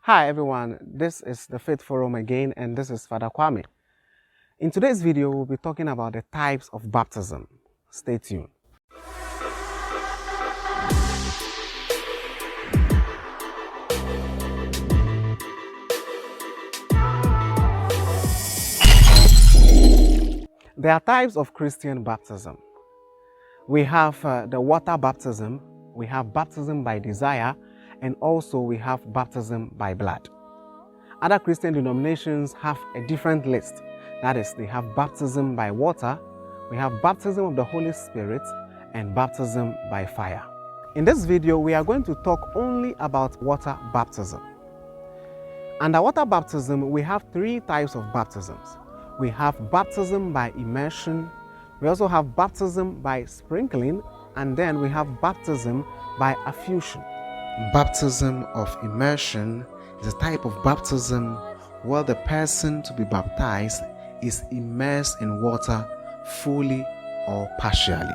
Hi everyone, this is the Faith Forum again, and this is Father Kwame. In today's video, we'll be talking about the types of baptism. Stay tuned. There are types of Christian baptism. We have the water baptism, we have baptism by desire, and also we have baptism by blood. Other Christian denominations have a different list. That is, they have baptism by water, we have baptism of the Holy Spirit, and baptism by fire. In this video, we are going to talk only about water baptism. Under water baptism, we have three types of baptisms. We have baptism by immersion, we also have baptism by sprinkling, and then we have baptism by affusion. Baptism of immersion is a type of baptism where the person to be baptized is immersed in water fully or partially.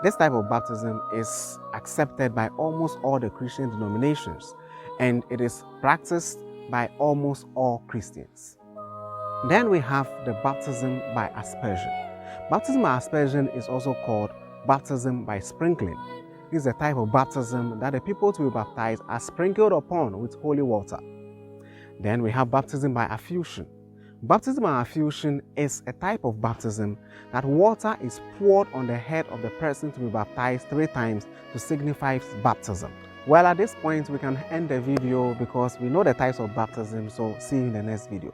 This type of baptism is accepted by almost all the Christian denominations, and it is practiced by almost all Christians. Then we have the baptism by aspersion. Baptism by aspersion is also called baptism by sprinkling. This is a type of baptism that the people to be baptized are sprinkled upon with holy water. Then we have baptism by affusion. Baptism by affusion is a type of baptism that water is poured on the head of the person to be baptized 3 times to signify baptism. Well, at this point, we can end the video because we know the types of baptism, so see you in the next video.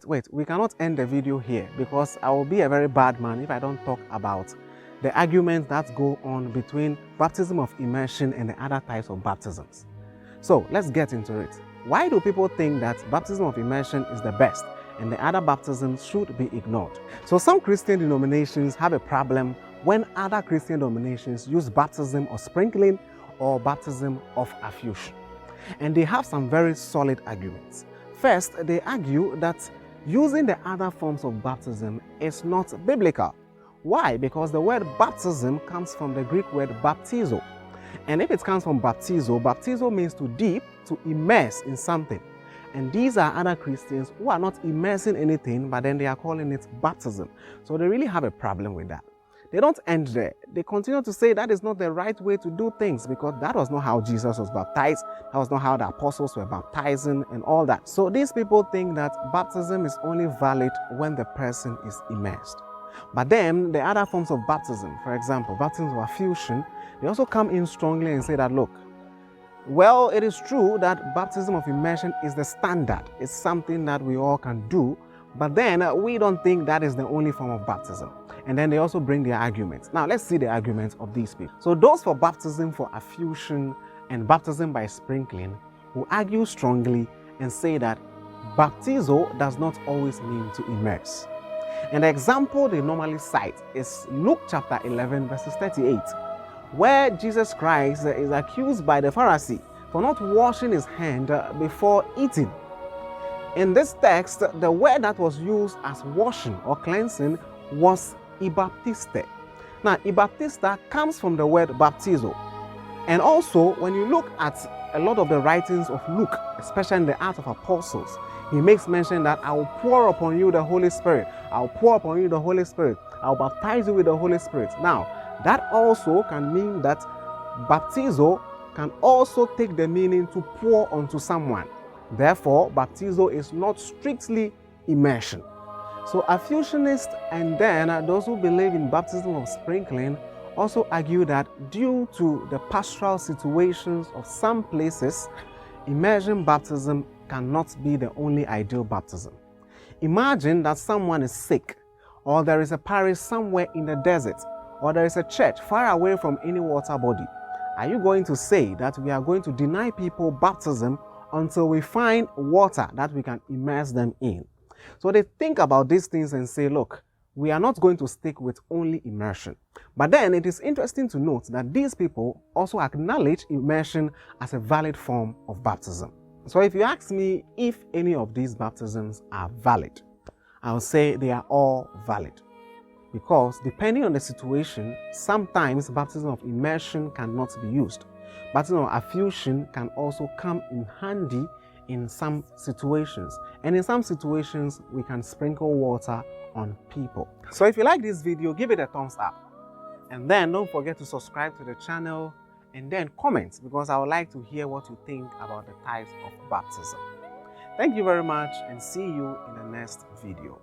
Wait, we cannot end the video here because I will be a very bad man if I don't talk about the arguments that go on between baptism of immersion and the other types of baptisms. So let's get into it. Why do people think that baptism of immersion is the best and the other baptisms should be ignored? So some Christian denominations have a problem when other Christian denominations use baptism of sprinkling or baptism of affusion. And they have some very solid arguments. First, they argue that using the other forms of baptism is not biblical. Why? Because the word baptism comes from the Greek word baptizo. And if it comes from baptizo means to dip, to immerse in something. And these are other Christians who are not immersing anything, but then they are calling it baptism. So they really have a problem with that. They don't end there. They continue to say that is not the right way to do things because that was not how Jesus was baptized. That was not how the apostles were baptizing and all that. So these people think that baptism is only valid when the person is immersed. But then the other forms of baptism, for example, baptism of affusion, they also come in strongly and say that, look, well, it is true that baptism of immersion is the standard. It's something that we all can do. But then we don't think that is the only form of baptism. And then they also bring their arguments. Now, let's see the arguments of these people. So those for baptism for affusion and baptism by sprinkling will argue strongly and say that baptizo does not always mean to immerse. And the example they normally cite is Luke chapter 11, verses 38, where Jesus Christ is accused by the Pharisee for not washing his hand before eating. In this text, the word that was used as washing or cleansing was ibaptiste. Now, ibaptista comes from the word baptizo. And also, when you look at a lot of the writings of Luke, especially in the Acts of Apostles, he makes mention that I will pour upon you the Holy Spirit. I will pour upon you the Holy Spirit. I will baptize you with the Holy Spirit. Now, that also can mean that baptizo can also take the meaning to pour onto someone. Therefore, baptizo is not strictly immersion. So affusionists and then those who believe in baptism of sprinkling also argue that due to the pastoral situations of some places, immersion baptism cannot be the only ideal baptism. Imagine that someone is sick, or there is a parish somewhere in the desert, or there is a church far away from any water body. Are you going to say that we are going to deny people baptism until we find water that we can immerse them in? So they think about these things and say, look, we are not going to stick with only immersion. But then it is interesting to note that these people also acknowledge immersion as a valid form of baptism. So if you ask me if any of these baptisms are valid, I will say they are all valid. Because depending on the situation, sometimes baptism of immersion cannot be used. But you know, affusion can also come in handy in some situations. And in some situations, we can sprinkle water on people. So if you like this video, give it a thumbs up. And then don't forget to subscribe to the channel and then comment, because I would like to hear what you think about the types of baptism. Thank you very much, and see you in the next video.